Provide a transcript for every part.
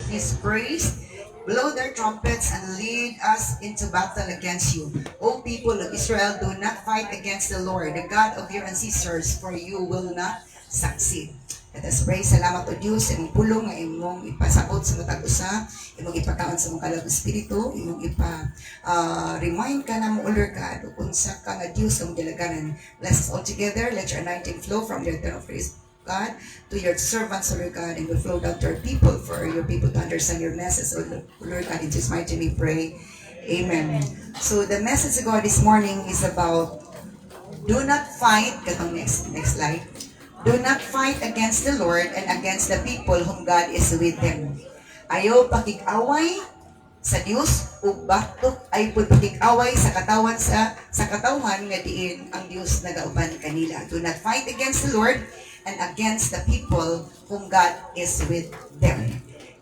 his praise, blow their trumpets and lead us into battle against you. O people of Israel, do not fight against the Lord, the God of your ancestors, for you will not succeed. Let us pray. Salamat o Diyos, imong pulong nga imong ipasabot sa matag usa, imong ipakaon sa mong kalawang espiritu, imong remind ka na mo, Lord God, unsa ka nga Diyos ang dilagaran. Bless us all together. Let your anointing flow from the throne of praise, God, to your servants, Lord God, and will flow down to our people for your people to understand your message, Lord God. In Jesus' mighty name we pray. Amen. So the message of God this morning is about do not fight. Katong next slide. Do not fight against the Lord and against the people whom God is with them. Ayaw pakig-away sa Dios ug batok ay pud pakig-away sa katawhan nga diin ang Dios nagauban kanila. Do not fight against the Lord and against the people whom God is with them.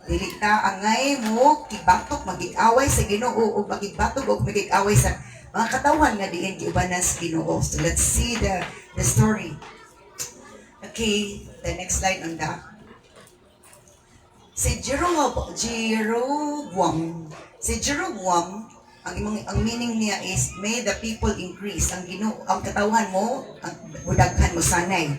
Dili ta angay mo kibatok magig-away sa Ginoo ug magigbatok ug magig-away sa mga katawhan nga diin giubanan sa Ginoo. So let's see the story. Okay, the next slide on that. Si Jeroboam, ang meaning niya is may the people increase. Ang katawhan mo, ang budaghan mo sanay.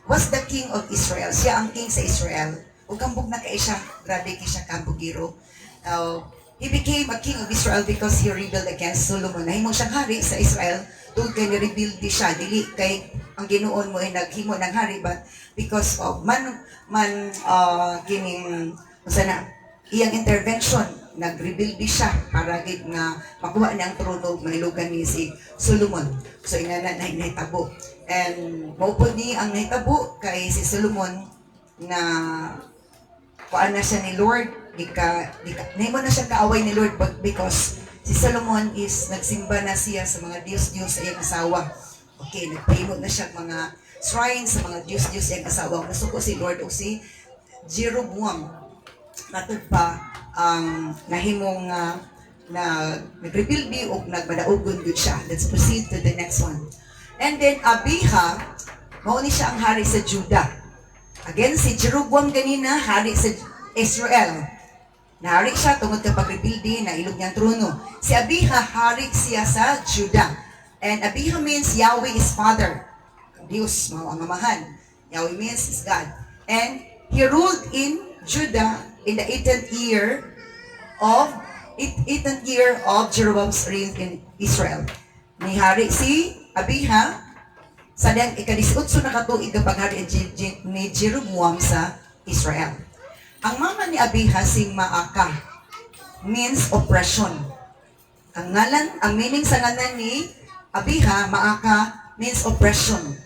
Was the king of Israel. Siya ang king sa Israel. Ug kambog na kay siya, grabe kay siya kambugiro. He became a king of Israel because he rebelled against Solomon. Nahimong siyang hari sa Israel, tungkol kay ni-rebuild siya, dili kay ang Ginoon mo ay naghimo ng hari, but because of iyang intervention, nag-rebuild siya para gid nga makuha niya ang trono mailugan ni si Solomon. So ingana na nahitabo. And maupod ni ang nahitabo kay si Solomon na kuan na siya ni Lord, nahimo na siya kaaway ni Lord because si Solomon is nagsimba na siya sa mga Diyos-Diyos sa iyang asawa. Okay, nagpahimot na siya mga shrine sa mga Diyos-Diyos sa iyang asawa. Gusto ko si Lord o si Jeroboam. Matod pa ang nahimong nag-rebuild o nagbadaogon good siya. Let's proceed to the next one. And then Abijah, mauni siya ang hari sa Judah. Again, si Jeroboam kanina, hari sa Israel. Nahari siya tungod sa pag-rebuild na ilog niyang trono. Si Abijah, hari siya sa Judah. And Abijah means Yahweh is Father. Diyos, mao ang amahan. Yahweh means is God. And he ruled in Judah in the 18th year of Jeroboam's reign in Israel. Nihari si Abijah sa dang ika-18 na katuig ng paghari ni Jeroboam sa Israel. Ang mama ni Abijah sing Maaka means oppression. Ang meaning sa ngalan ni Abijah, Maaka means oppression.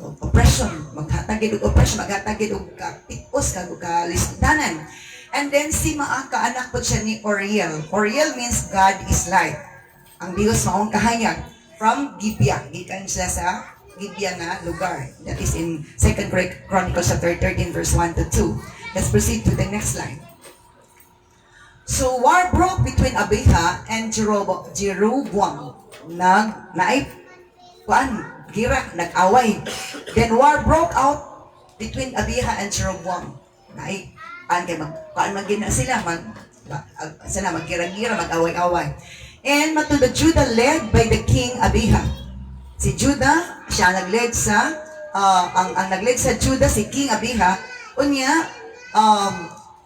Oppression, maghatagid og oppression, maghatagid og kapitos kag kalisdanan. And then si Maaka anak po siya ni Oriel. Oriel means God is light. Ang Dios maong kahayag from Gibeah. Gikan siya sa Gibeah nga lugar. That is in 2 Chronicles chapter 13 verse 1 to 2. Let's proceed to the next slide. So war broke between Abijah and Jeroboam. Nag-away. Then war broke out between Abijah and Jeroboam. Magina sila, magkira-gira, mag-away-away. And matulad Judah led by the king Abijah. Si Judah, siya nag-lead sa, ang nag-lead sa Judah, si King Abijah. Unya,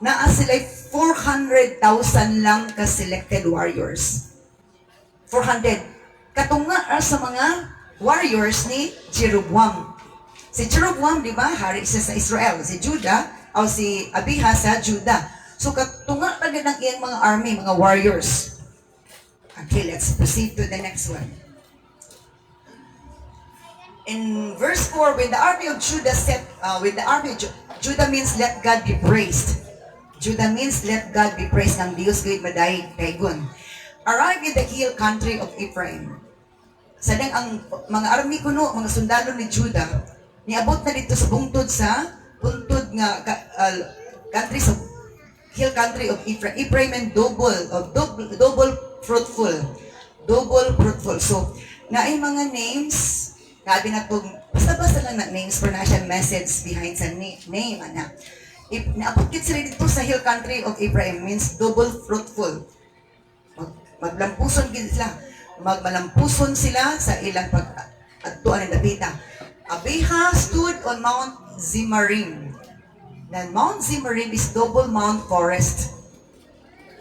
naa sila 400,000 lang ka-selected warriors. 400. Katunga sa mga warriors ni Jeroboam. Si Jeroboam, di ba, hari siya sa Israel. Si Judah, o si Abijah sa Judah. So katunga agad ng iyang mga army, mga warriors. Okay, let's proceed to the next one. In verse 4, when the army of Judah Judah means let God be praised. Judah means let God be praised ng Diyos gayud madaygon. Arrive in the hill country of Ephraim. Sadang ang mga army kuno, mga sundalo ni Judah, niabot na dito sa buntod nga country sa hill country of Ephraim. Ephraim and double fruitful. So, naay mga names, nabi na itong, basta-basta lang na names for na siya message behind sa name, anak. Naabot kit sila dito sa hill country of Ephraim, means double fruitful. Maglampuson gid sila. Magmalampuson sila sa ilang pag-adtuan ng dapita. Abiha stood on Mount Zimarim. Now, Mount Zimarim is double Mount Forest.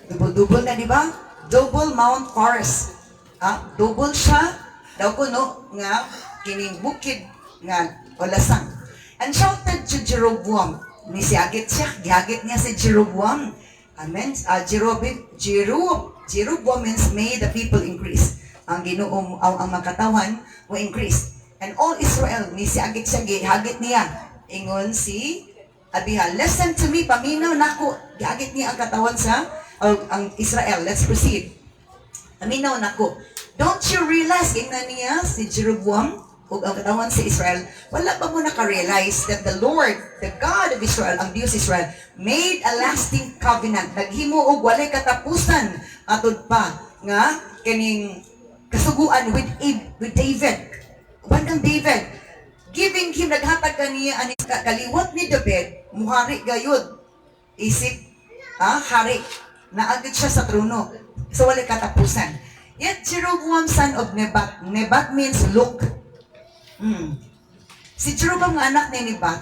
Double-double na, di ba? Double Mount Forest. Double siya, daw kuno, nga, kining bukid, nga, o lasang. And shouted to Jeroboam. Nisiyagit siya, gihagit niya si Jeroboam. Amen? Jeroboam means may the people increase. Ang Ginoong, ang mga katawan, will increase. And all Israel, nisiyagit siya, gihagit niya. Ingon si Abiha, listen to me, paminaw nako. Gihagit niya ang katawan sa ang Israel. Let's proceed. Paminaw nako. Don't you realize, ingnan niya si Jeroboam, o ang katawan sa Israel, wala pa mo naka-realize that the Lord, the God of Israel, ang Diyos Israel, made a lasting covenant. Naghimo og walay katapusan atod pa nga kining kasuguan with David. Bandang David, giving him, naghatag kaniya ani kaliwat ni David, muhari gayud. Isip, hari. Naagit siya sa trono. So walay katapusan. Yet Jeroboam, son of Nebat. Nebat means look. Si Jeroboam nga anak ni Nebat,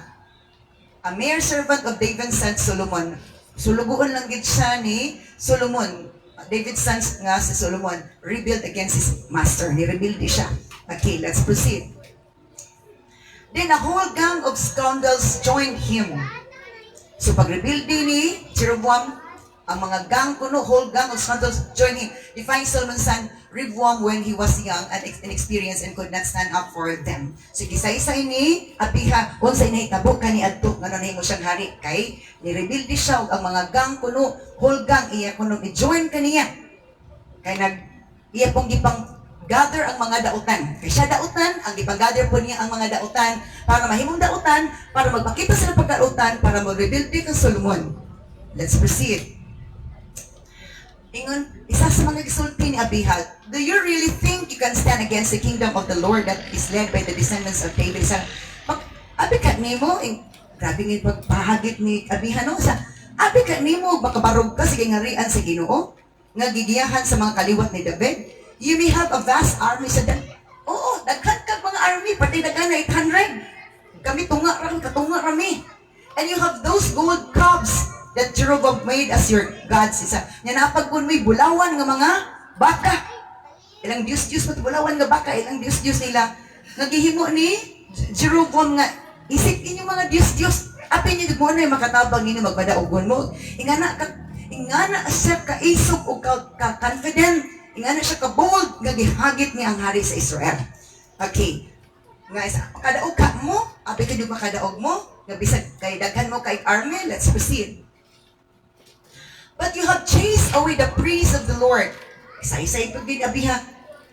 a mere servant of David's son Solomon. Suluguan lang gid siya ni Solomon. David's son nga si Solomon rebelled against his master. Ni-rebelde siya. Okay, let's proceed. Then a whole gang of scoundrels joined him. So pag-rebelde ni Jeroboam, ang mga gang kuno, whole gang of scoundrels joined him. Defying Solomon's son Rehoboam when he was young and inexperienced and could not stand up for them. So kisay-say ni Abiha, unsay nahitabo kani adto ngano nahimo siyang hari kay ni-rebelde siya ug ang mga gang kuno, whole gang iya kuno i-join kaniya. Kay iya pong gipang gather ang mga dautan. Kay siya dautan, ang gipang-gather po niya ang mga dautan para mahimong dautan, para magpakita sila pagkautan, para mag-rebelde kang Solomon. Let's proceed. Ingon, isa sa mga gisulti ni Abiha, do you really think you can stand against the kingdom of the Lord that is led by the descendants of David? Abi ka nimo, grabe nga pagpahagit ni Abiha, no? Abi ka nimo, makabarog ka sa gingarian sa Ginoo, nga gigiyahan sa mga kaliwat ni David. You may have a vast army sa Oo, daghan kag mga army, pati daghan na 800. Kami katunga rami. And you have those gold calves that Jeroboam made as your gods. Nga napagkun mo'y bulawan nga mga baka. Ilang Diyos-Diyos mo bulawan nga baka, ilang Diyos-Diyos nila. Nagihimo ni Jeroboam nga, isip inyong mga Diyos-Diyos. Apin niyo mo na yung makatabang ninyo magpadaogon mo. Ingana siya kaisog o ka-confident. Ingana siya ka-bold nga gihagit niya ang hari sa Israel. Okay. Nga makadaog ka mo, apin ka yung makadaog mo, nga bisag kay daghan mo kay army, let's proceed. But you have chased away the praise of the Lord. Isa-isa ito din, Abiha.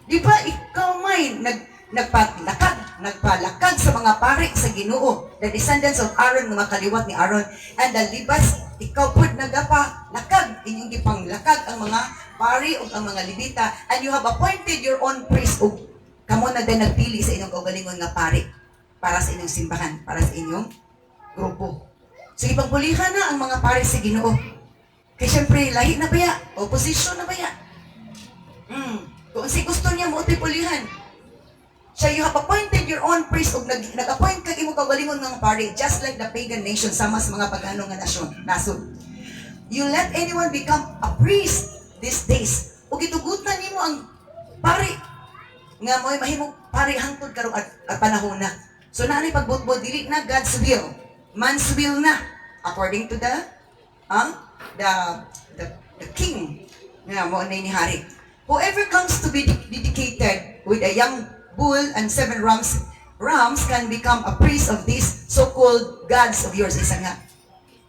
Di ba ikaw may nagpalakad sa mga pari sa Ginoo, the descendants of Aaron, mga kaliwat ni Aaron, and the Levites, ikaw po nagapalakad, inyong gipanglakad ang mga pari o ang mga Levita, and you have appointed your own priest, o kamo na din nagpili sa inyong kaugalingon nga pari, para sa inyong simbahan, para sa inyong grupo. So ipagpulihan na ang mga pari sa Ginoo. Kaya siyempre, lahi na ba ya? Opposition na ba ya? Kung si gusto niya mo pulihan. Siya, you have appointed your own priest o nag-appoint kag imo kaugalingon ng pari, just like the pagan nation, sama sa mga pagano nga nasod. You let anyone become a priest these days. O gitugutan nimo ang pari nga mo'y mahimong pari hangtod karong at panahon na. So naanay pagbutbod, dili na God's will. Man's will na. According to the king nga mo na ni hari. Whoever comes to be dedicated with a young bull and 7 rams can become a priest of these so-called gods of yours. Isa nga.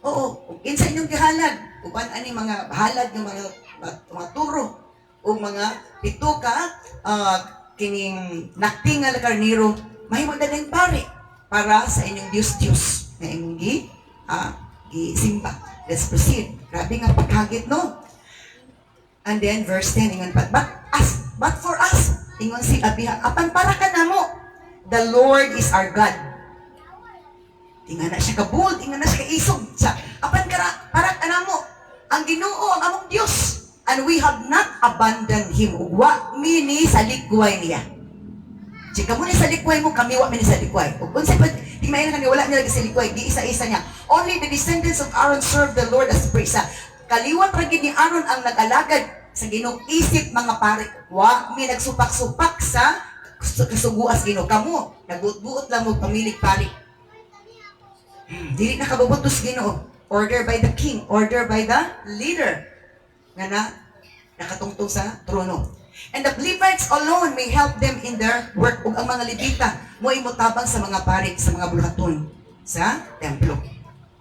Oo, insa inyong gihalad. Uban ani mga halad ng mga turo o mga pituka kining naktingal karniro mahimo daling pare para sa inyong Diyos na inyong gisimba. Let's proceed. Grabe nga paghagit, no? And then, verse 10, ingon pa, but for us, ingon si Abiha, apan para ka na mo, the Lord is our God. Inga na siya kabold, inga na siya kaisog. Sa, apan kara, parat anamo, ang Ginoo, ang among Dios. And we have not abandoned Him. Wa mini sa likway niya. Chika mo ni sa likway mo, kami wa mini sa likway. Kung sa di maina kani wala niya lagi sa likway, di isa-isa niya. Only the descendants of Aaron served the Lord as priests. Kaliwat ra gid ni Aaron ang nag-alagad sa Ginoo isip mga pari. Wa mi nagsupak-supak sa kasuguas Ginoo. Kamo nagbuot-buot lang mo pamilig pari. Dili na kabubutos Ginoo. Order by the king, order by the leader. Nga na nakatungtong sa trono. And the Levites alone may help them in their work. Ug ang mga Levita mo imutabang sa mga pari, sa mga buluhaton sa templo.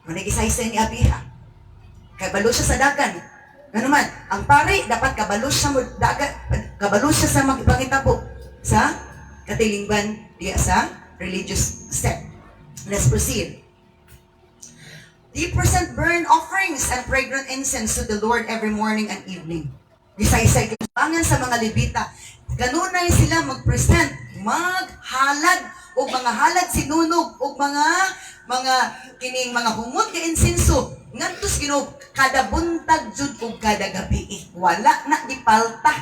Manay isa-isa ni Abiha. Kay balo siya sa dagan. Ano man, ang pari dapat kabalo siya mo dagan, kabalo siya sa pangitabo sa katilingban diya sa religious step. Let's proceed. They present burnt offerings and fragrant incense to the Lord every morning and evening. Isa-isa pangan sa mga Levita. Ganunay sila mag-present, maghalad o mga halad sinunog o mga kining mga humot nga insenso ngadtos Ginoo kada buntag jud ug kada gabi. Wala na gipalta.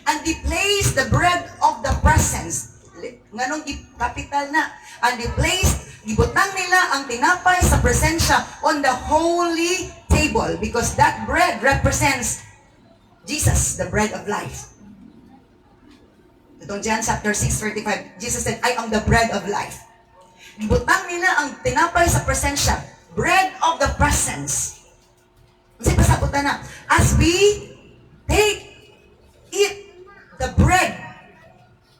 And they place the bread of the presence. Nganong capital na. And they place, gibutang nila ang tinapay sa presensya on the holy table because that bread represents Jesus, the bread of life. Itong John chapter 6:35, Jesus said, I am the bread of life. Gibutang nila ang tinapay sa presensya, bread of the presence. Kasi pasabutan na, as we eat the bread,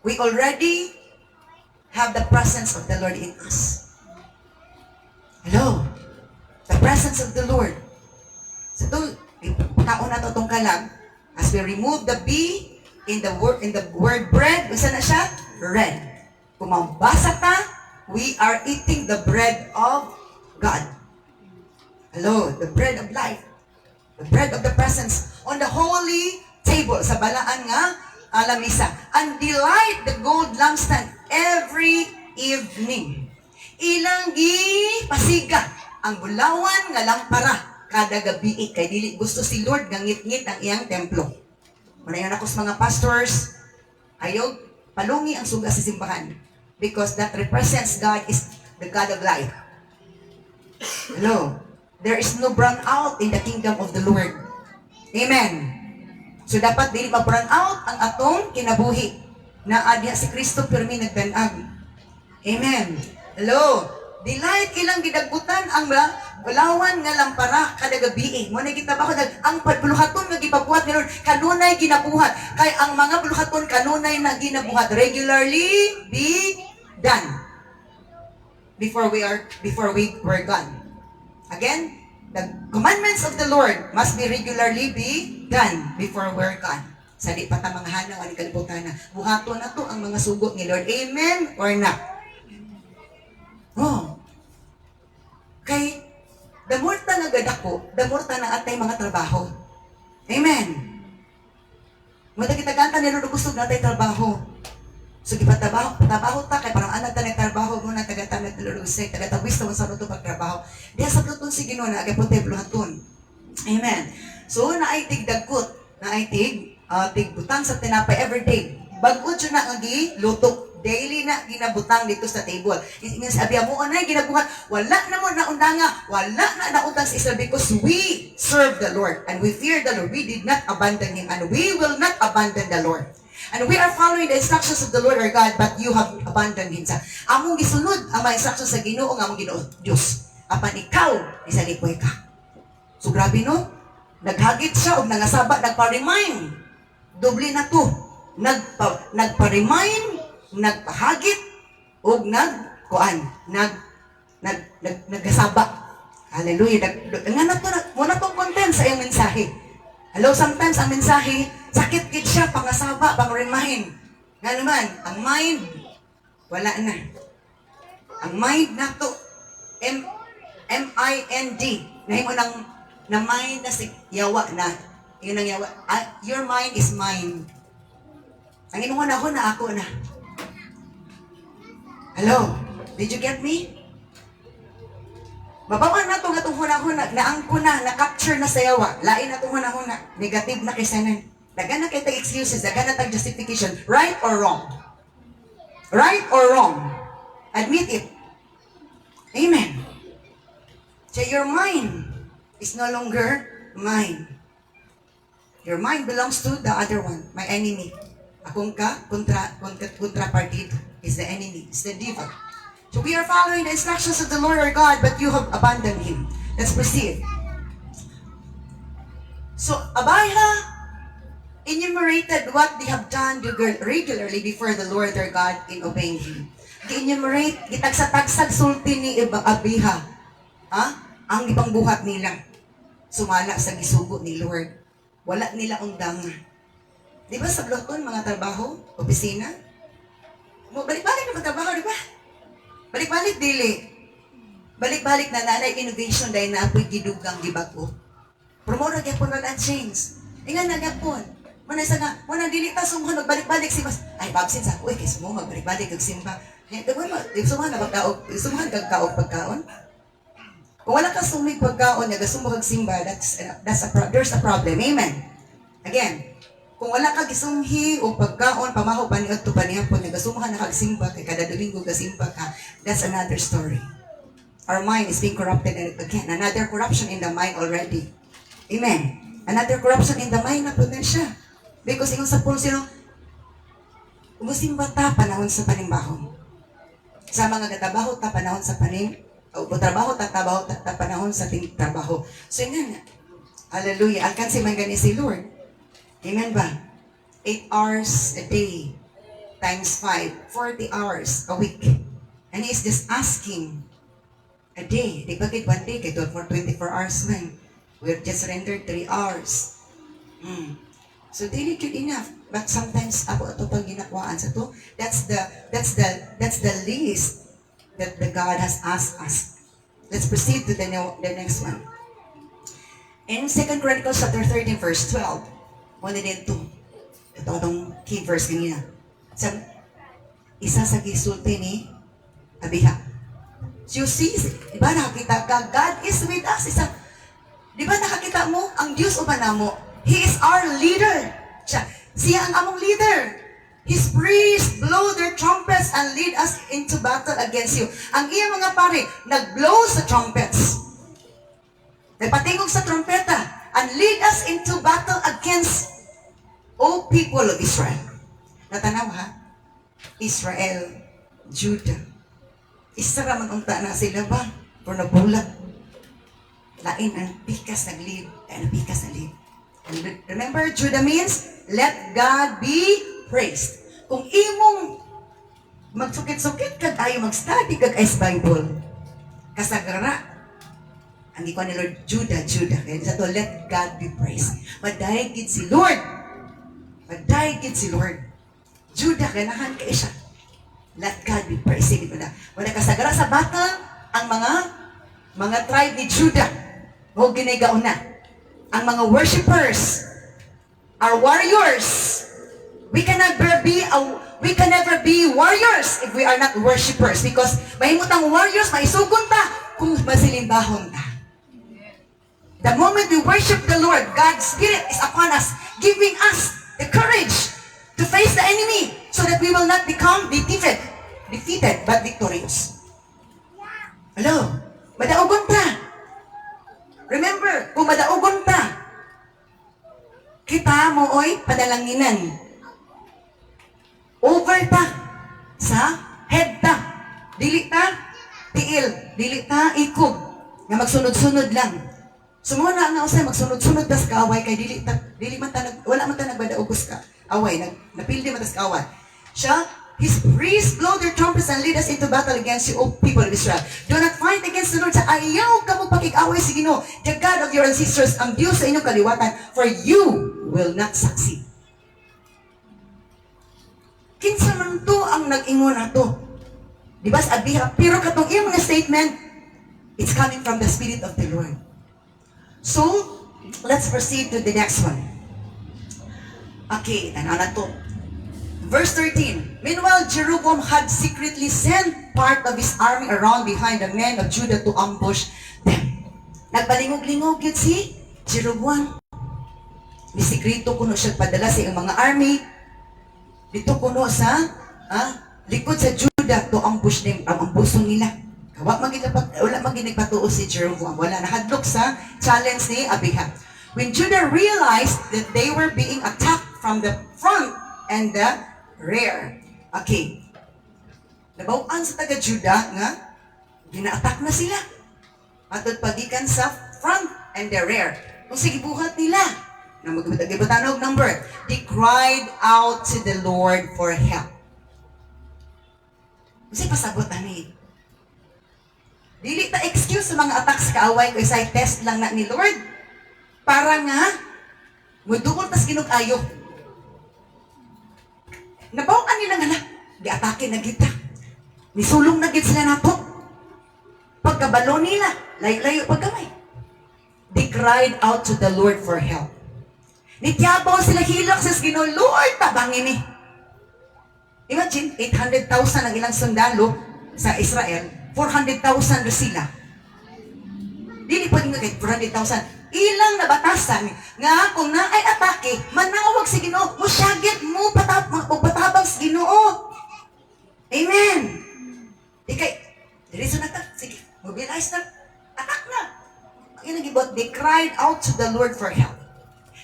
we already have the presence of the Lord in us. Hello? The presence of the Lord. So ito, taon na itong kalag, as we remove the B in the word bread, usa na siya? Red. Kung mabasa ta, we are eating the bread of God. Hello? The bread of life. The bread of the presence on the holy table, sa balaan nga lamisa. And delight the gold lampstand every evening. Ilang pasiga ang bulawan nga lampara kada gabi kay dili gusto si Lord nga ngit-ngit ang iyang templo. Manayon ako sa mga pastors, ayaw palungi ang suga sa simbahan because that represents God is the God of life. Hello? There is no brown out in the kingdom of the Lord. Amen. So dapat dili ma-brown out ang atong kinabuhi na adya si Kristo pero mi nagdanag. Amen. Hello. Delight ilang gidagbutan ang bulawan nga lampara kada gabi. Mo na kita ba ko ang buluhaton nga gipabuhat ni Lord kanunay ginabuhat. Kay ang mga buluhaton kanunay na ginabuhat regularly be done before we were gone. Again, the commandments of the Lord must be regularly be done before we're gone. Sa di pa ta mga hanaw ani kalibutan na buhaton na to ang mga sugo ni Lord. Amen or not? Oh. Kay damurta nga gadako, damurta na atay mga trabaho. Amen. Muna kita kanta ni Lord gusto natay trabaho. So trabaho ta kay parang anak ta nagtrabaho mo na taga-tamet ni Lord usay taga-tawis ta sa luto pagtrabaho. Diya sa pluton si Ginoo na agay puntay buluhaton. Amen. So naay tigdagkot, naay tigbutang sa tinapay every day. Bag-o jud na ang giluto. Daily na ginabutang dito sa table. It means abi mo anay ginabuhat, wala na mo naundanga, wala na naundang sa Israel because we serve the Lord and we fear the Lord. We did not abandon Him and we will not abandon the Lord. And we are following the instructions of the Lord our God, but you have abandoned Him. Sa among gisunod ang mga instructions sa Ginoo nga among Ginoo Dios. Apan ikaw isalipoy ka. So grabe no? Naghagit siya og nangasaba, nagpa-remind. Doble na to. Nagpa-remind, nagpahagit og nagkasaba. Hallelujah. Nga na to, muna tong content sa iyong mensahe. Hello, sometimes ang mensahe, sakit kit siya, pangasaba, pang-remind. Nga naman, ang mind, wala na. Ang mind na to, M-I-N-D. Nahimo na mind na si yawa na. Yun ang yawa. Your mind is mine. Ang inuwan ako na ako na. Hello? Did you get me? Mabawan na itong atong hunahuna, naangko na, na-capture na sa yawa. Lain na itong hunahuna, negative na kaysanan. Dagan na kayo excuses, dagan na tag justification. Right or wrong? Right or wrong? Admit it. Amen. So your mind is no longer mine. Your mind belongs to the other one, my enemy. Akong contrapartid is the enemy, is the devil. So we are following the instructions of the Lord our God, but you have abandoned Him. Let's proceed. So Abijah enumerated what they have done regularly before the Lord their God in obeying Him. Gi-enumerate, gitagsag-tagsag sulti ni Abijah. Ang ibang buhat nila. Sumala sa gisugo ni Lord. Wala nila undangan. Di ba sa bloton, mga trabaho, opisina? Balik-balik na magtrabaho, di ba? Balik-balik, dili. Balik-balik na nanay innovation dahil na apoy gidugang gibago. Promote gyapon na change. Ingan na gyapon. Manasa nga, muna dili ta sumuhan magbalik-balik si Mas. Ay, babsin sa ako, kay sumuhan magbalik-balik kag simba. Sumuhan na magkaog, sumuhan kag kaog pagkaon. Kung wala ka sumig pagkaon, nagasumbo kag simba, there's a problem. Amen. Again, kung wala ka gisumhi o pagkaon, pamaho paniot to panihapon, nagasumuhan na kag simba, kay kada Domingo gasimba ka, that's another story. Our mind is being corrupted again. Another corruption in the mind already. Amen. Another corruption in the mind na po na siya. Because yung sa puno sino, umusimba ta panahon sa panimbahon. Sa mga gatabaho ta panahon sa panim, o trabaho ta panahon sa trabaho. So yun nga. Hallelujah. Alkansi man gani si Lord. Amen ba? 8 hours a day times 5, 40 hours a week. And He is just asking a day. Di ba kahit 1 day, kahit for 24 hours man. We're just rendered 3 hours. So daily good enough. But sometimes ako ito pang ginakwaan sa to. That's the least that the God has asked us. Let's proceed to the next one. In 2 Chronicles chapter 13 verse 12. 1 and 2. Ito itong key verse kanina. Isa sa gisulti ni Abijah. So you see, di ba nakakita ka, God is with us. Di ba nakakita mo, ang Diyos uban mo, He is our leader. Siya ang among leader. His priests blow their trumpets and lead us into battle against you. Ang iyang mga pare, nag-blow sa trumpets. Nagpatingog sa trumpeta and lead us into battle against all people of Israel. Natanaw ha? Israel, Judah. Isa raman unta na sila ba? Pero nabulat. Lain ang pikas ng lead. Ang pikas ng lead. And remember, Judah means, let God be praised. Kung imong magsukit-sukit kag ayo mag-study kag is Bible, kasagara, ang ikaw ni Lord, Judah. Kaya sa to, let God be praised. Madahigid si Lord. Madahigid si Lord. Judah, ganahan kayo siya. Let God be praised. Sige mo na. Wala kasagara sa battle, ang mga tribe ni Judah, o ginigaon na. Ang mga worshipers, our warriors. We can never be warriors if we are not worshipers. Because mahimutang warriors, maisugon ta kung masilimbahon ta. The moment we worship the Lord, God's Spirit is upon us, giving us the courage to face the enemy so that we will not become defeated, but victorious. Hello? Madaugon ta. Remember, kung madaugon ta, kita mo oy padalanginan. Over ta sa head ta. Dili ta tiil, dili ta ikog nga magsunod-sunod lang. Sumuna nga usay magsunod-sunod tas kaaway kay wala man ta nagbadaugos ka. Away napildi man tas kaaway. Siya, His priests blow their trumpets and lead us into battle against you, O people of Israel. Do not fight against the Lord. Sa ayaw ka mo pakig-away si Ginoo, the God of your ancestors, ang Diyos sa inyong kaliwatan, for you will not succeed. Kinsa man to ang nag-ingon ato. Diba sa Abijah? Pero katong iyong mga statement, it's coming from the Spirit of the Lord. So, let's proceed to the next one. Okay, tanaw na to. Verse 13. Meanwhile, Jeroboam had secretly sent part of his army around behind the men of Judah to ambush them. Nagbalingog-lingog yun si Jeroboam. Misikreto kuno siya padala sa iyang mga army. Dito kuno sa likod sa Judah to ambush them, ang ambusong nila. Wala magiging si Jeroboam. Wala nahadlok sa challenge ni Abijah. When Judah realized that they were being attacked from the front and the rear. Okay. Nabawaan sa taga-Judah nga gina-attack na sila. Atod pagikan sa front and the rear. Kung sige buhat nila. Na magibatanog number. They cried out to the Lord for help. Kasi pasabot ani. Dili ta excuse sa mga attacks kaaway ko isay test lang na ni Lord. Para nga mudukol tas ginug-ayo. Nabawaan nila nga na gi-atake na kita. Nisulong na gid sila nato. Pagkabalo nila, layo-layo pagkamay. They cried out to the Lord for help. Nityabaw sila hilak sa Ginoo, Lord, tabangin ni. Imagine, 800,000 ang ilang sundalo sa Israel, 400,000 do sila. Dili pwedeng nga kahit 400,000. Ilang nabatasan nga kung na ay atake, manawag si Ginoo, musyagit mo patabang sa Ginoo. Amen. Ikay, diriso na ta. Sige, mobilize na. Attack na. Ang nagibot, they cried out to the Lord for help.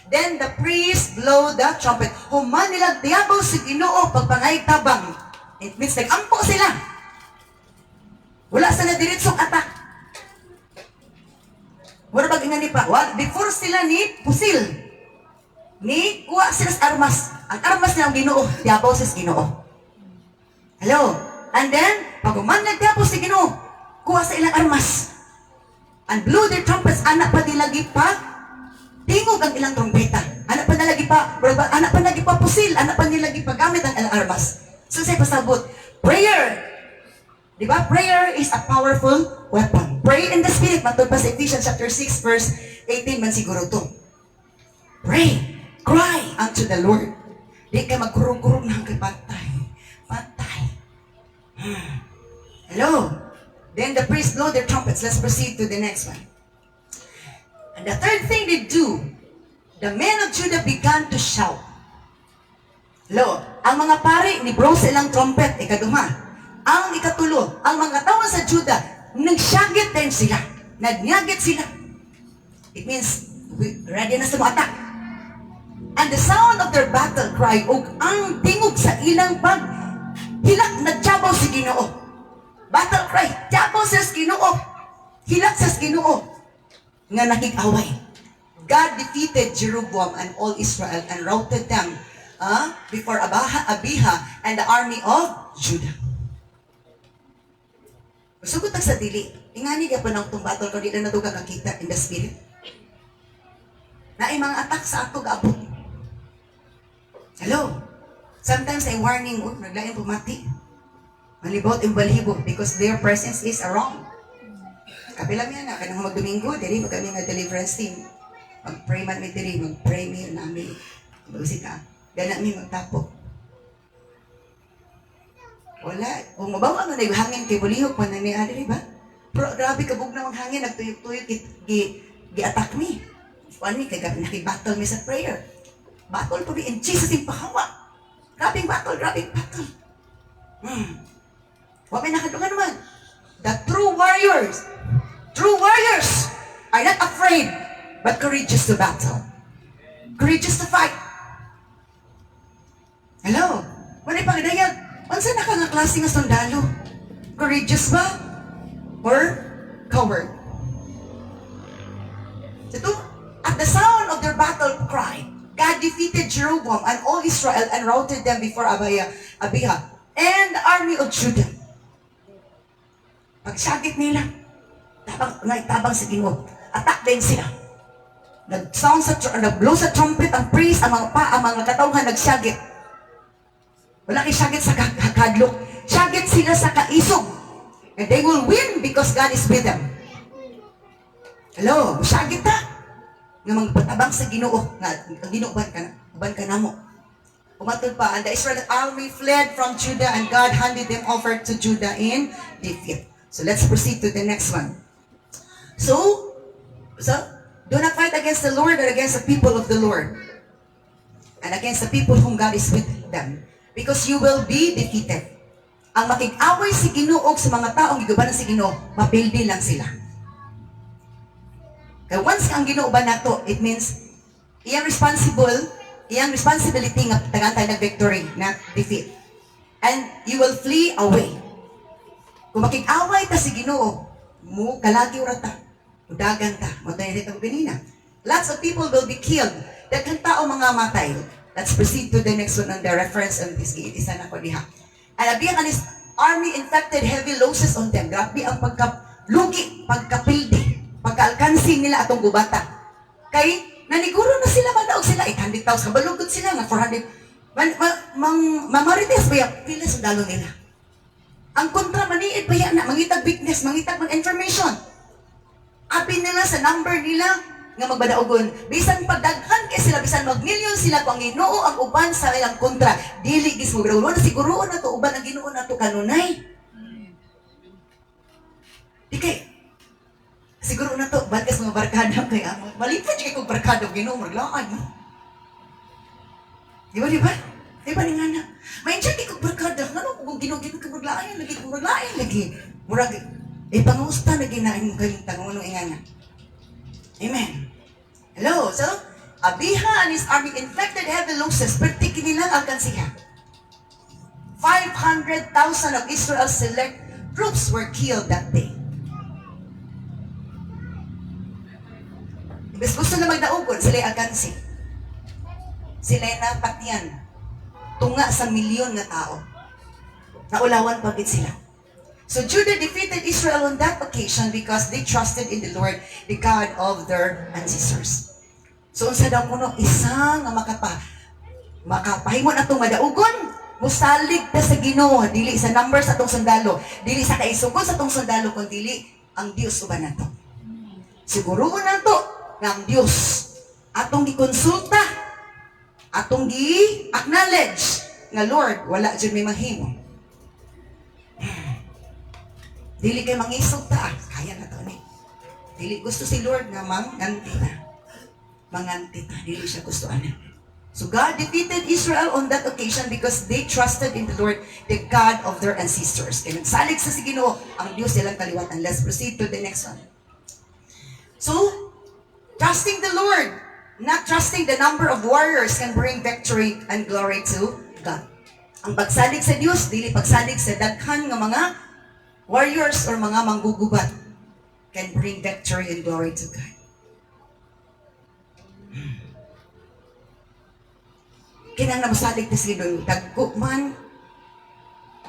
Then the priest blow the trumpet. Human nila diabaw si Ginoo pagpangay tabang. It means nag-ampo sila. Wala sa na diritsong attack. Wala ba ganyan ni pa? Before sila ni pusil. Ni kuha sila sa armas. Ang armas nilang Ginoo, diabaw sa Ginoo. Hello? And then, pag umanag diabaw si Ginoo, kuha sa ilang armas. And blew their trumpets, anak pa dilagi pa, tingog ang ilang trompeta. Anak pa nilagi pa pusil, anak pa nilagi pa gamit ang ilang armas. So say pasabot, prayer. Diba? Prayer is a powerful weapon. Pray in the Spirit. Matod pa sa Ephesians chapter 6 verse 18 man siguro to. Pray. Cry unto the Lord. Di ka magkurong-kurong ng kay patay. Patay. Hello? Then the priests blow their trumpets. Let's proceed to the next one. And the third thing they do, the men of Judah began to shout. Hello? Ang mga pari ni blow sa ilang trumpet, ikaduha. Ang ikatulo, ang mga tao sa Judah, nagsyagit din sila. Nagnyagit sila. It means, ready na sa mga attack. And the sound of their battle cry, ug ang tingog sa ilang pag, hilak nagtyabaw si Ginoo. Battle cry, tyabaw sa Ginoo. Hilak sa Ginoo. Nga nakig-away. God defeated Jeroboam and all Israel and routed them before Abijah and the army of Judah. Sugot sa dili. Ingani ka pa ng battle ko, di na ito kakakita in the spirit. Na ay mga attack sa ato gaabot. Hello? Sometimes ay warning, naglain pumati. Malibot yung balibo because their presence is around. Kapilang yan na, kanang mag-Domingo, dili, mag kami nga deliverance team. Mag-pray man mi dili, mag-pray mi, nami. Mag-usik ka. Gana mi magtapok. Wala. Kung mabawa nga na yung hangin kay Bulihok, mananiya, di ba? Pero grabe kabog na ang hangin, nagtuyok-tuyok, gi-attack me. Kuan mi, kay nakibattle mi sa prayer. Battle po in Jesus yung pahawa. Grabing battle. Huwag may nakadungan naman. The true warriors are not afraid, but courageous to battle. Courageous to fight. Hello? Wala pagdayag. Unsa na ka nga klase nga sundalo? Courageous ba? Or coward? Ito, at the sound of their battle cry, God defeated Jeroboam and all Israel and routed them before Abijah and the army of Judah. Pagsagit nila, tabang sa Ginoo. Attack din sila. Nag-blow sa trumpet ang priest, ang mga katawhan nagsagit. Wala kay syagit sa kadlok. Syagit sila sa kaisog. And they will win because God is with them. Hello, syagit ta. Nga magpatabang sa Ginoo. Nga Ginoo ban ka na mo. Umatod pa, and the Israel army fled from Judah, and God handed them over to Judah in defeat. So let's proceed to the next one. So do not fight against the Lord or against the people of the Lord, and against the people whom God is with them, because you will be defeated. Ang makig-away si Ginoo sa mga taong gigubanan si Ginoo, mapildi lang sila. Kaya once ang Ginoo ba nato, it means iyang responsibility nga tagantay na victory, not defeat. And you will flee away. Kung makig-away ta si Ginoo, mo kalagi ura ta, udagan ta, matay ta ganina. Lots of people will be killed. Daghang tao mga matay. Let's proceed to the next one on the reference on this gate. Isa na ko diha. And Abiya kanis army infected heavy losses on them. Grabe ang pagkalugi, pagkapildi, pagkaalkansi nila atong gubata. Kay naniguro na sila, madaog sila, 800,000, kabalugod sila nga 400. Mamarites ba yung pila sa dalo nila? Ang kontra, maniid ba yan na, mangitag weakness, mangitag mga information. Apin nila sa number nila, nga magbadaogon. Bisan pagdaghan kay sila, bisan mag-million sila, kung ang Ginoo ang uban sa ilang kontra, dili gis mo badaogon, siguroon na to, uban ang Ginoo na to kanunay. Di kay, siguro na to, bagas mga barkada kaya malipad siya kung barkada Ginoo maglaan mo. Di ba? Di ba ni nga na? May siya kung barkada, ano kung Ginoo kung maglaan lagi. Murag, pangusta na ginain mo kayong tanong ng ingana. Amen. Hello, so, Abiha and his army inflicted heavy losses, pertikin nilang alkansiha. 500,000 of Israel's select troops were killed that day. Ibig gusto na magdaugon, sila'y alkansi. Sila'y napatyan. Tunga sa milyon na tao. Naulawan pagit sila. So Judah defeated Israel on that occasion because they trusted in the Lord, the God of their ancestors. So unsa daw kuno isa nga makapahimon atong madaugon, musalig ta sa Ginoo, dili sa numbers atong sundalo, dili sa kaisugod sa atong sundalo, kundi dili ang Dios uban nato. Siguro nato nga ang Dios atong gikonsulta, atong gi-acknowledge nga Lord, wala jud may mahimo. Dili kay mangisog ta, kaya na to ni. Dili gusto si Lord nga manganti ta, dili siya gusto ana. So God defeated Israel on that occasion because they trusted in the Lord, the God of their ancestors. Kaya nagsalig sa Ginoo ang Dios nilang kaliwatan. Let's proceed to the next one. So, trusting the Lord, not trusting the number of warriors can bring victory and glory to God. Ang pagsalig sa Dios, dili pagsalig sa daghan nga mga warriors or mga manggugubat can bring victory and glory to God. Kinang namusalig ta sila dagko man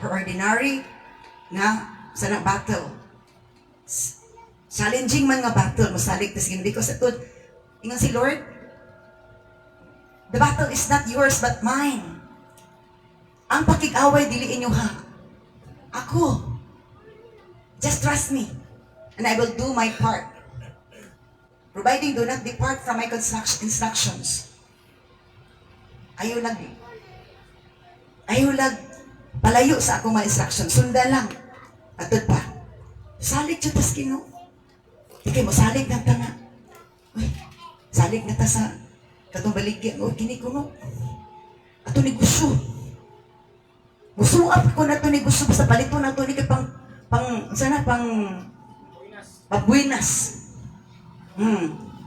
or ordinary nga sana battle. Challenging man nga battle, masalig ta sila because atod ingon si Lord, the battle is not yours but mine. Ang pakig-away dili inyo ha. Ako. Just trust me, and I will do my part. Providing do not depart from my instructions. Ayaw lag palayo sa akong mga instructions. Sunda lang. Atod pa. Salig siya tas Ginoo. Di kayo mo salig na ta nga. Uy, salig na ta sa katong baligya. O, kini ko no. Ato ni gusto. Musuap ko na to ni gusto. Basta palito na to ni kay pagbuinas.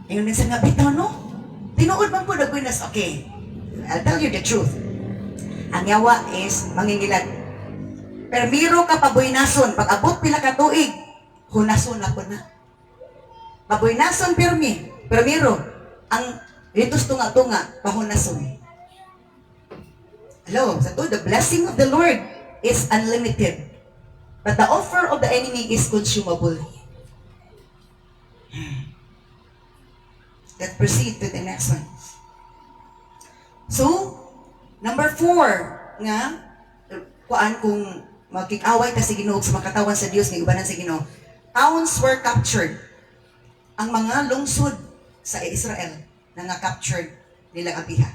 Yung minsan nga bitaw, no? Tinuod man po na buinas. Okay, I'll tell you the truth. Ang yawa is mangingilag. Pero miro ka pabuinason. Pag abot pila ka tuig, hunason na po na. Pabuinason pero miro. Ang litos tunga-tunga, pahunason. Hello, sa to, the blessing of the Lord is unlimited. But the offer of the enemy is consumable. Let's proceed to the next one. So, number 4, nga, kuan kung magkikaway ta si Ginoo sa makatawan sa Dios nga ibanan sa Ginoo. Towns were captured. Ang mga lungsod sa Israel na nga captured nila Abiha.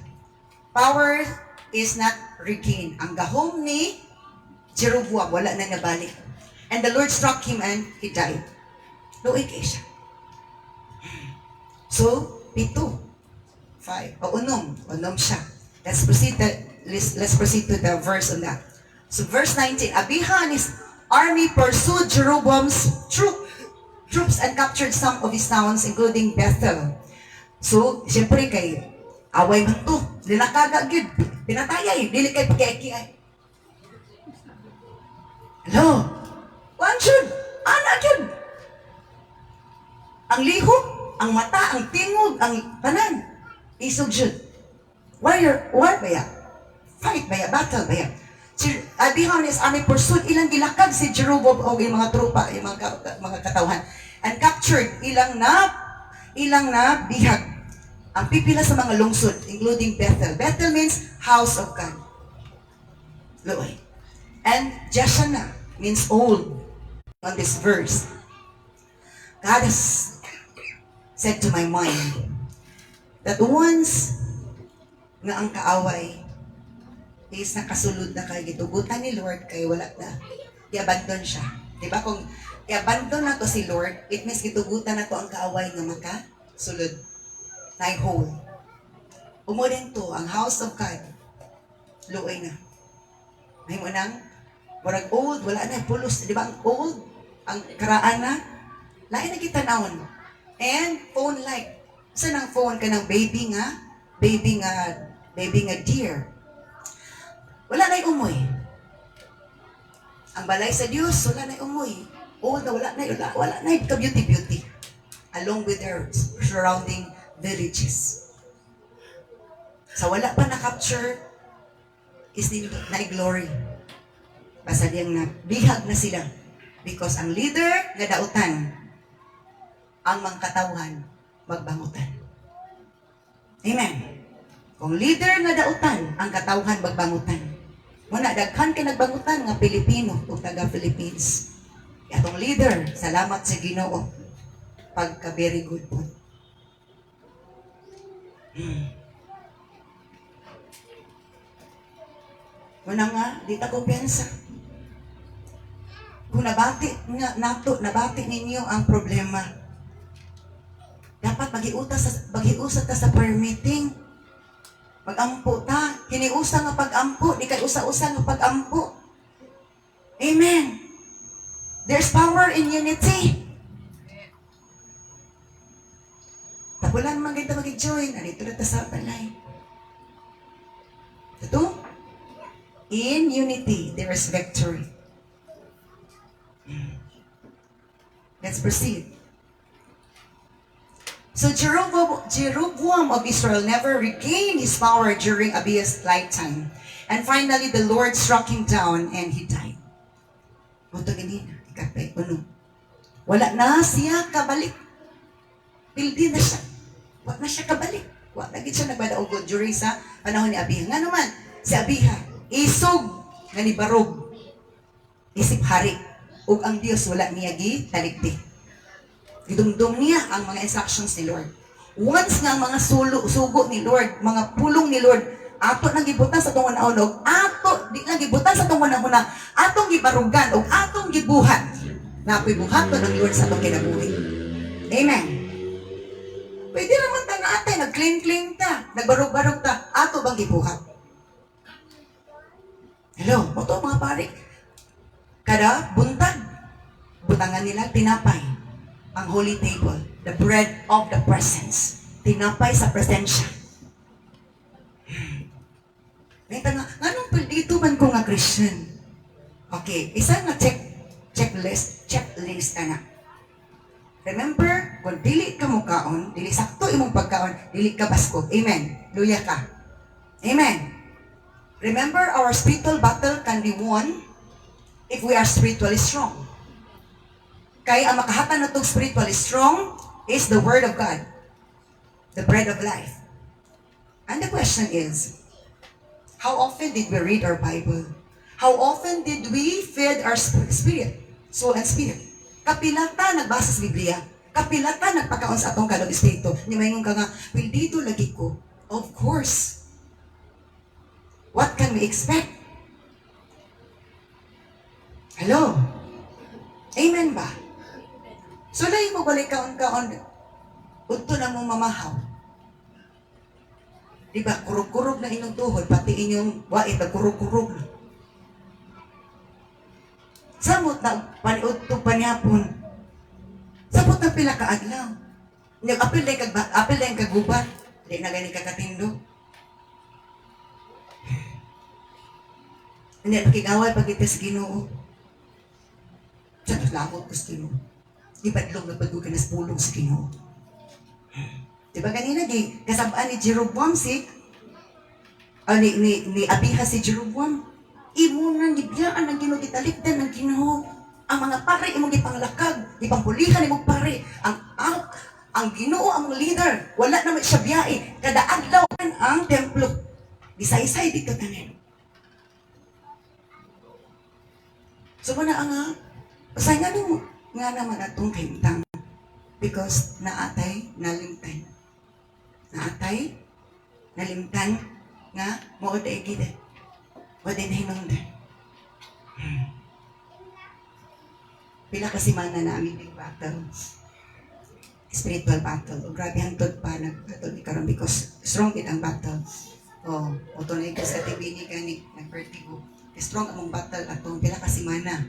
is not regained. Ang gahom ni Jeroboam, wala na nabalik. And the Lord struck him and he died. Luoy kay siya. So, 7, 5. Unom siya. Let's proceed to the verse on that. So, verse 19. Abijah and his army pursued Jeroboam's troops and captured some of his towns, including Bethel. So, siyempre kay away man to. Linakaga gyud. Pinatayay. Dili kay pagkaikiay. Hello? One should. Anak yun. Ang lihok, ang mata, ang tingog, ang tanan. Isog yun. War ba ya? Fight ba ya? Battle ba ya? Abijah and his army pursued ilang gilakag si Jeroboam o yung mga tropa, yung mga katawhan. And captured ilang na bihag. Ang pipila sa mga lungsod, including Bethel. Bethel means house of God. Loy. And Jeshana means old on this verse. God has said to my mind that once nga ang kaaway is nakasulod na kay gitugutan ni Lord kay wala na, i-abandon siya. Diba? Kung i-abandon na to si Lord, it means gitugutan na to ang kaaway nga makasulod. Nag-hold. Umudin to, ang house of God. Luoy na. May mo nang, warag old, wala na, pulos. Di ba ang old, ang karaan na, lain na kita naon. And phone like. Saan ang phone ka ng baby nga deer. Wala na'y umoy. Ang balay sa Diyos, wala na'y umoy. Old na wala na'y ka-beauty. Along with their surrounding villages. Sa wala pa na-capture, is na'y glory. Basta diyang bihag na sila. Because ang leader nga dautan, ang mga katawhan magbangutan. Amen. Kung leader nga dautan, ang katawhan magbangutan. Muna, daghan ka nagbangutan nga Pilipino o taga-Philippines. Atong leader, salamat sa Ginoo. Pagka very good po. Muna nga, di ta kumpiyansa. Kung nabati ninyo ang problema, dapat mag-iusat ta sa prayer meeting. Mag-ampo ta. Hiniusa nga pag-ampo. Di kay usa-usa nga pag-ampo. Amen. There's power in unity. Tapulan man kita mag-join. Alito na ta sa balay. Ito. In unity, there is victory. Let's proceed. So Jeroboam of Israel never regained his power during Abijah's lifetime. And finally, the Lord struck him down and he died. Wala na siya kabalik. Pildi na siya. Wala na siya kabalik. Wala na siya nagbadaugod during sa panahon ni Abijah. Nga naman, si Abijah, isog nga ni Barog. Isip hari. Ug ang Dios wala niya talikdi. Gidumdum niya ang mga instructions ni Lord. Once nga ang mga sugo ni Lord, mga pulong ni Lord, ato nang gibutan sa tungon aunog, ato di lang gibutan sa tungon na atong gibarugan o atong gibuhat. Napoy buhaton ng Lord sa atong kinabuhi. Amen. Pwede naman ta nga atay, nag-claim ta, nagbarog-barog ta, ato bang gibuhat? Hello, mo to mga pare. Kada buntag, butangan nila tinapay. Ang holy table, the bread of the presence. Tinapay sa presensya. Nita nga, anong dito man ko nga Christian? Okay, isa nga checklist ka na. Remember, kung dili ka mo kaon, dili sakto imong pagkaon, dili ka basko. Amen. Luya ka. Amen. Remember, our spiritual battle can be won if we are spiritually strong. Kaya ang makahatan na itong spiritually strong is the Word of God. The bread of life. And the question is, how often did we read our Bible? How often did we feed our spirit, soul and spirit? Kapilata nagbasa sa Biblia. Kapilata nagpakaon sa atong kalong espiritu. Ni mayingon ka nga, well, dito lagi ko. Of course. what can we expect? Hello? Amen ba? So, lahi mo balik kaon-kaon, udto na mong mamahaw. Diba, kurog-kurog na inyong tuhod, pati inyong wait, kurog-kurog na. Samot na paniudto panihapon. Samot na pila ka adlaw. Apil na yung kagubat. Di na gani kakatindo. Hindi, pakigaway pagitas Ginoo. Diyan, lamot ko sa Ginoo. Di badlong na pagod ka na sa pulong sa Ginoo. Diba ganina, kasabaan ni Jeroboam ni Abiha si Jeroboam. Imo nang gibiyaan ng Ginoo, gitalikdan ng Ginoo. Ang mga pare imong gipanglakag, gipampulihan imong pare. Ang Ginoo ang leader, wala naman siya biyahe. Kada adlaw ang templo. Gisaysay dito tanan. So muna ang pasayngan mo nga naman atong kahimtang because naatay nalimtan. Naatay nalimtan nga mo day gid. Wa din hinungdan. Pila kasi mana namin big battle. Spiritual battle. O grabe hangtod pa nagbattle ni karon because strong gid ang battle. O to na ikas sa TV ni gani nagvertigo. Strong among battle atong pila kasi mana.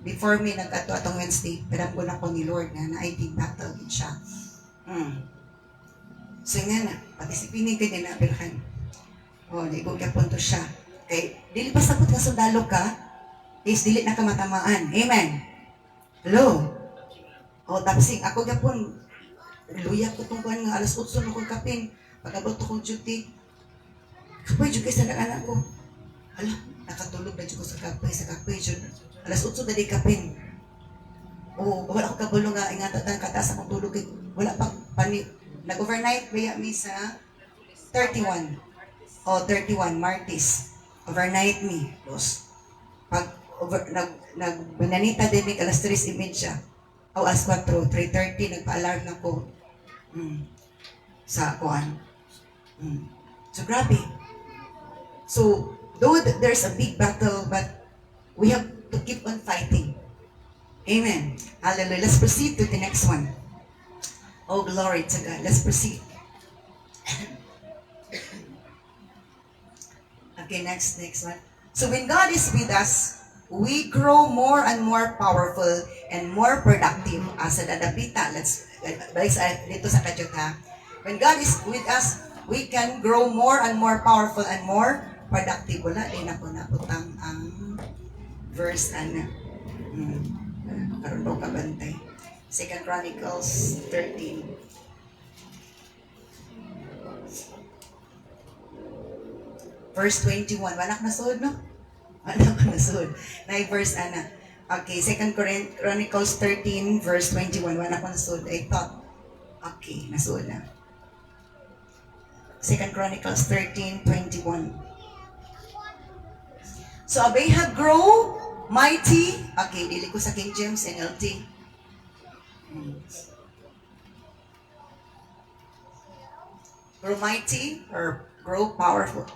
Before me nag-ato atong Wednesday, pero ko na ko ni Lord na big battle din siya. So nga na, pati si Pinig ganyan na apilhan. Naibog ka punto siya. Kay, dili pa sapot ka sundalo ka, is dili na kamatamaan. Amen. Hello? Tapos ako gapon, luya ko itong kuhan nga, alas 8 na kong kapin. Pag-abot ko duty, kapoy, dyan kayo sa anak ko. Hala, nakatulog na dyan ko sa kapoy, dyan. Alas 8 na di kapin. Wala ko kabulong nga, ingatan ang kataas akong tulog. Wala pang nag-overnight, baya mi sa 31. 31, Martis. Overnight mi, boss. Nagbananita din alas 3:30. Alas 4, 3:30, nagpa-alarm na ko. Sa kuan. So, grabe. So, though there's a big battle, but we have to keep on fighting. Amen. Hallelujah. Let's proceed to the next one. Oh, glory to God. Let's proceed. Okay, next one. So when God is with us, we grow more and more powerful and more productive. Asa dadapita, let's balik dito sa kadyot ha. When God is with us, we can grow more and more powerful and more productive. Wala din ako naputang ang verse karon daw kabantay. 2 Chronicles 13. Verse 21. Wanak nasud, no? Wanak nasud. Verse Okay, 2 Chronicles 13, verse 21. Wanak nasud. I thought, okay, nasud na. 2 Chronicles 13, 21. So Abiha grow mighty. Okay, dili ko sa King James, NLT. Grow mighty or grow powerful,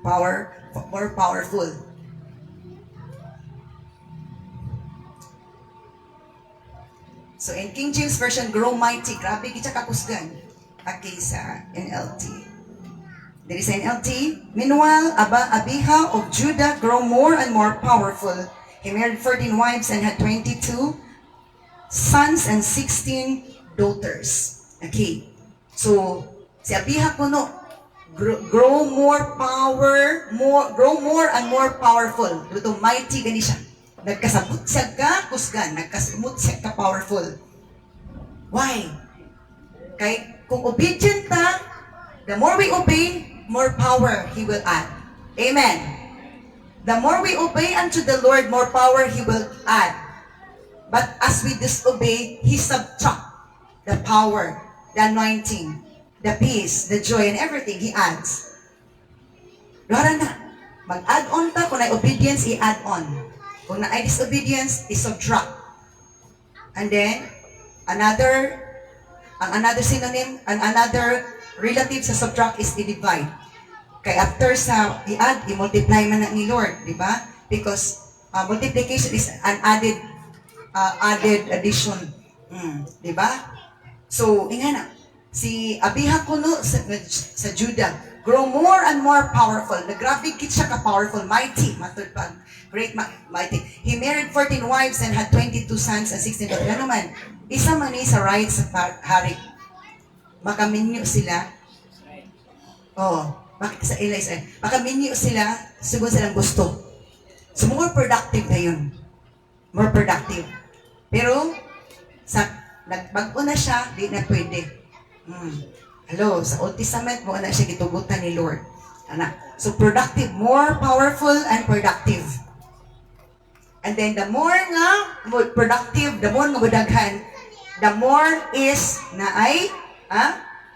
more powerful. So in King James Version, grow mighty. Grabe kita kakusgan. Okay, sa NLT. There is NLT. Meanwhile, Abiha of Judah grew more and more powerful. He married 14 wives and had 22 sons and 16 daughters. Okay. So, si Abiha kuno grow more and more powerful. Luto mighty gani siya. Nagkasabot siya ka kusgan, nagkasabot siya ka powerful. Why? Kay kung obedient ta, the more we obey, more power He will add. Amen. The more we obey unto the Lord, more power He will add. But as we disobey, He subtract the power, the anointing, the peace, the joy, and everything He adds. Lora na, mag-add on ta. Kung na obedience, i-add on. Kung na disobedience, i-subtract. And then, another synonym, another relative sa subtract is i-divide. Kay after sa i-add, i-multiply man na ni Lord, di ba? Because multiplication is an added addition. Di ba? So, inga na, si Abiha kuno sa Judah, grow more and more powerful. Nagrabe kit siya ka-powerful, mighty, matod pa, great, mighty. He married 14 wives and had 22 sons and 16 daughters. Ano man, isa man ni sa right sa hari. Makaminyo sila. Oh, sa Elias, makaminyo sila, siguro silang gusto. So, more productive na yun. More productive. Pero, sa nagbago na siya, di na pwede. Hello, sa Old Testament, mo na siya gitugutan ni Lord. Anak. So, productive, more powerful and productive. And then, the more nga productive, the more nga budaghan, the more is na ay,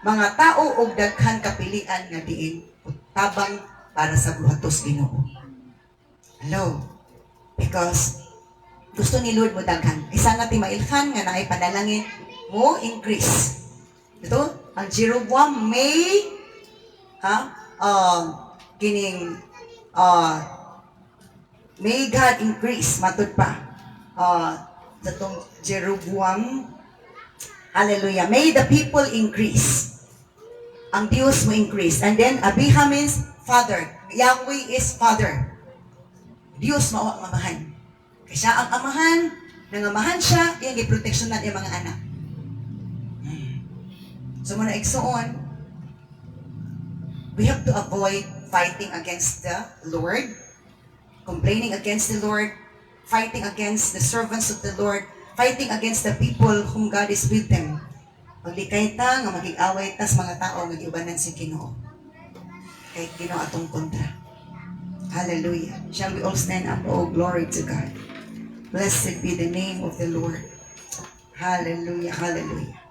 mga tao o daghan kapilian nga diin tabang para sa buhatos Ginoo. Hello? Because gusto ni Lord mo daghan. Isa nga timailhan nga naay panalangin mo increase. Ito, ang Jeroboam may may God increase matud pa. Itong Jeroboam, hallelujah, may the people increase. Ang Diyos mo increase. And then, Abiha means father. Yahweh is father. Diyos mo ang amahan. Kaya siya ang amahan, nangamahan siya, yung i-proteksyonan yung mga anak. So, muna igsoon, we have to avoid fighting against the Lord, complaining against the Lord, fighting against the servants of the Lord, fighting against the people whom God is with them. Paglikay ta, nga magig-away tas mga tao, mag-iubanan si Ginoo. Kay Ginoo atong kontra. Hallelujah. Shall we all stand up? Oh, glory to God. Blessed be the name of the Lord. Hallelujah, hallelujah.